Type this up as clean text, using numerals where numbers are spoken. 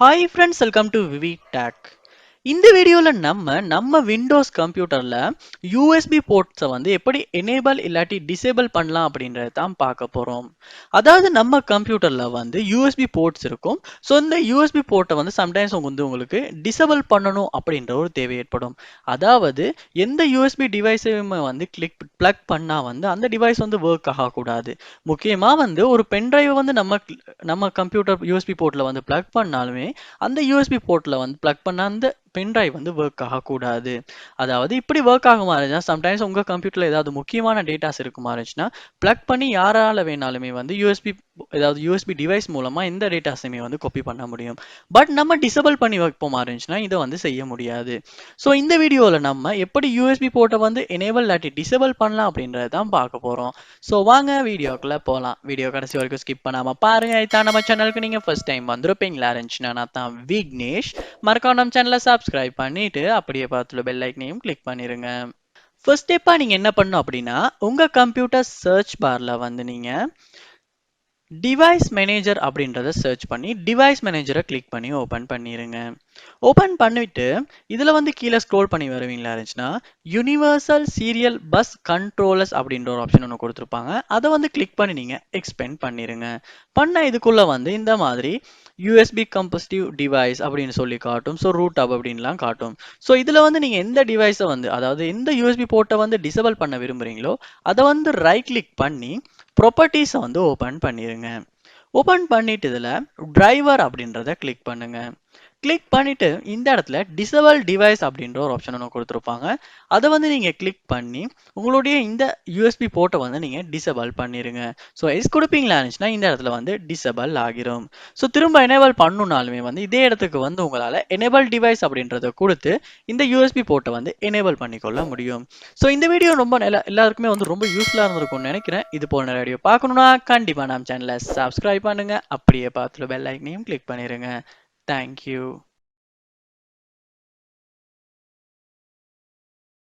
Hi friends, welcome to VividTech. இந்த வீடியோல நம்ம விண்டோஸ் கம்ப்யூட்டர்ல யூஎஸ்பி போர்ட்ஸை வந்து எப்படி எனேபிள் இல்லாட்டி டிசேபிள் பண்ணலாம் அப்படின்றத தான் பார்க்க போறோம். அதாவது நம்ம கம்ப்யூட்டர்ல வந்து யூஎஸ்பி போர்ட்ஸ் இருக்கும். ஸோ இந்த யூஎஸ்பி போர்ட்டை வந்து சம்டைம்ஸ் உங்களுக்கு டிசேபிள் பண்ணணும் அப்படின்ற ஒரு தேவை ஏற்படும். அதாவது எந்த யூஎஸ்பி டிவைஸையுமே வந்து பிளக் பண்ணா வந்து அந்த டிவைஸ் வந்து ஒர்க் ஆகக்கூடாது. முக்கியமா வந்து ஒரு பென்டிரைவை வந்து நம்ம கம்ப்யூட்டர் யூஎஸ்பி போர்ட்ல வந்து பிளக் பண்ணாலுமே அந்த யூஎஸ்பி போர்ட்ல வந்து பிளக் பண்ண அந்த பென்டிரைவ் வந்து ஒர்க் ஆகக்கூடாது. அதாவது இப்படி ஒர்க் ஆகுமா இருந்துச்சுன்னா சம்டைம்ஸ் உங்க கம்ப்யூட்டர்ல ஏதாவது முக்கியமான டேட்டாஸ் இருக்குமா இருந்துச்சுன்னா பிளக் பண்ணி யாரால வேணாலுமே வந்து யூஎஸ்பி டிவைஸ் மூலமா இந்த டேட்டாஸையுமே வந்து காப்பி பண்ண முடியும். பட் நம்ம டிசேபிள் பண்ணி வைப்போமா இருந்துச்சுன்னா இதை வந்து செய்ய முடியாது. ஸோ இந்த வீடியோவில் நம்ம எப்படி யூஎஸ்பி போர்ட்டை வந்து எனேபிள் இல்லாட்டி டிசேபிள் பண்ணலாம் அப்படின்றத தான் பார்க்க போறோம். ஸோ வாங்க வீடியோக்குள்ள போகலாம். வீடியோ கடைசி வரைக்கும் ஸ்கிப் பண்ணாம பாருங்க. இதான் நம்ம சேனலுக்கு நீங்க ஃபர்ஸ்ட் டைம் வந்திருப்பீங்களா இருந்துச்சுன்னா நான் தான் விக்னேஷ். மறக்காம நம்ம சேனலை சப்ஸ்கிரைப் பண்ணிட்டு அப்படியே பார்த்துள்ள பெல் ஐக்கனையும் கிளிக் பண்ணிருங்க. ஃபர்ஸ்ட் ஸ்டெப்பா நீங்க என்ன பண்ணணும் அப்படின்னா உங்க கம்ப்யூட்டர் சர்ச் பார்ல வந்து நீங்க டிவைஸ் மேனேஜர் அப்படின்றத சர்ச் பண்ணி டிவைஸ் மேனேஜரை கிளிக் பண்ணி ஓபன் பண்ணிருங்க. ஓபன் பண்ணிட்டு இதுல வந்து கீழே ஸ்க்ரோல் பண்ணி வருவீங்களா இருந்துச்சுன்னா யூனிவர்சல் சீரியல் பஸ் கண்ட்ரோலர்ஸ் அப்படின்ற ஒரு ஆப்ஷன் ஒன்று கொடுத்துருப்பாங்க. அதை வந்து கிளிக் பண்ணி நீங்க எக்ஸ்பெண்ட் பண்ணிருங்க. பண்ண இதுக்குள்ள வந்து இந்த மாதிரி யூஎஸ்பி கம்பஸ்டிவ் டிவைஸ் அப்படின்னு சொல்லி காட்டும். ஸோ ரூட் அப் அப்படின்லாம் காட்டும். ஸோ இதுல வந்து நீங்க எந்த டிவைஸை வந்து அதாவது எந்த யூஎஸ்பி போர்ட்டை வந்து டிசேபிள் பண்ண விரும்புறீங்களோ அதை வந்து ரைட் கிளிக் பண்ணி ப்ராப்பர்ட்டிஸை வந்து ஓபன் பண்ணிருங்க. ஓபன் பண்ணிட்டு இதுல டிரைவர் அப்படின்றத கிளிக் பண்ணுங்க. கிளிக் பண்ணிட்டு இந்த இடத்துல டிசேபிள் டிவைஸ் அப்படின்ற ஒரு ஆப்ஷன் ஒன்று கொடுத்துருப்பாங்க. அதை வந்து நீங்க கிளிக் பண்ணி உங்களுடைய இந்த யூஎஸ்பி போர்ட்டை வந்து நீங்க டிசேபிள் பண்ணிருங்க. ஸோ எஸ் கொடுப்பீங்களா இருந்துச்சுன்னா இந்த இடத்துல வந்து டிசேபிள் ஆகிரும். ஸோ திரும்ப எனேபிள் பண்ணணும்னாலுமே வந்து இதே இடத்துக்கு வந்து உங்களால எனேபிள் டிவைஸ் அப்படின்றத கொடுத்து இந்த யூஎஸ்பி போர்ட்டை வந்து எனேபிள் பண்ணிக்கொள்ள முடியும். ஸோ இந்த வீடியோ ரொம்ப எல்லாருக்குமே வந்து ரொம்ப யூஸ்ஃபுல்லா இருந்திருக்கும்னு நினைக்கிறேன். இது போல நிறைய வீடியோ பார்க்கணும்னா கண்டிப்பா நம்ம சேனலை சப்ஸ்கிரைப் பண்ணுங்க. அப்படியே பார்த்துட்டு பெல் ஐக்கனையும் கிளிக் பண்ணிருங்க. Thank you.